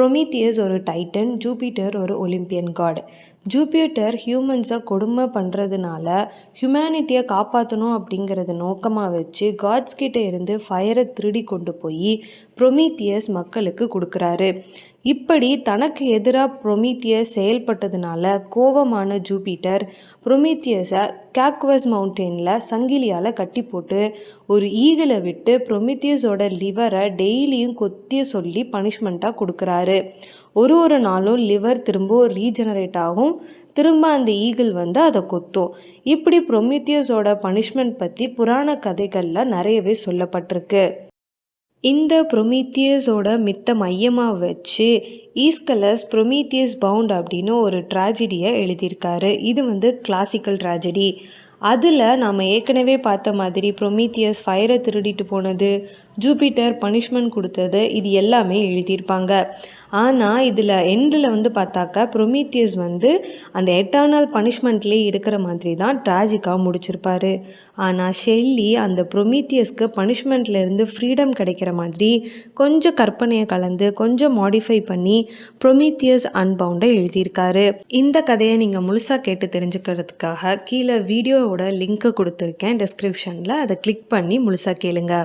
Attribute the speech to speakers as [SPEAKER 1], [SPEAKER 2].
[SPEAKER 1] Prometheus ஒரு Titan, Jupiter ஒரு Olympian God. Jupiter ஹியூமன்ஸை கொடுமை பண்ணுறதுனால ஹியூமனிட்டியை காப்பாற்றணும் அப்படிங்கிறத நோக்கமாக வச்சு காட்ஸ் கிட்ட இருந்து ஃபயரை திருடி கொண்டு போய் ப்ரொமீத்தியஸ் மக்களுக்கு கொடுக்குறாரு. இப்படி தனக்கு எதிராக ப்ரொமீத்தியஸ் செயல்பட்டதுனால கோபமான ஜூபிட்டர் ப்ரொமீத்தியஸை கேக்வஸ் மவுண்டெயினில் சங்கிலியால் கட்டி போட்டு ஒரு ஈகிளை விட்டு ப்ரொமீத்தியஸோட லிவரை டெய்லியும் கொத்திய சொல்லி பனிஷ்மெண்ட்டாக கொடுக்குறாரு. ஒரு நாளும் லிவர் திரும்ப ரீஜெனரேட் ஆகும், திரும்ப அந்த ஈகிள் அதை கொத்தும். இப்படி ப்ரொமீத்தியஸோட பனிஷ்மெண்ட் பற்றி புராண கதைகளில் நிறையவே சொல்லப்பட்டிருக்கு. இந்த ப்ரொமீத்தியஸோட மித்த மையமாக வச்சு ஈஸ்கலஸ் ப்ரொமீத்தியஸ் பவுண்ட் அப்படின்னு ஒரு ட்ராஜடியை எழுதியிருக்காரு. இது கிளாசிக்கல் ட்ராஜடி. அதில் நாம் ஏற்கனவே பார்த்த மாதிரி ப்ரொமீத்தியஸ் ஃபயரை திருடிட்டு போனது, ஜூபிட்டர் பனிஷ்மெண்ட் கொடுத்தது, இது எல்லாமே எழுதியிருப்பாங்க. ஆனால் இதில் எண்டில் பார்த்தாக்கா ப்ரொமீத்தியஸ் அந்த எட்டர்னல் பனிஷ்மெண்ட்லேயே இருக்கிற மாதிரி தான் ட்ராஜிக்காக முடிச்சிருப்பாரு. ஆனால் ஷெல்லி அந்த ப்ரொமீத்தியஸ்க்கு பனிஷ்மெண்ட்லேருந்து ஃப்ரீடம் கிடைக்கிற மாதிரி கொஞ்சம் கற்பனையை கலந்து கொஞ்சம் மாடிஃபை பண்ணி ப்ரொமீத்தியஸ் அன்பவுண்டை எழுதியிருக்காரு. இந்த கதையை நீங்கள் முழுசாக கேட்டு தெரிஞ்சுக்கிறதுக்காக கீழே வீடியோவோட லிங்க்கை கொடுத்துருக்கேன் டிஸ்கிரிப்ஷனில், அதை கிளிக் பண்ணி முழுசாக கேளுங்க.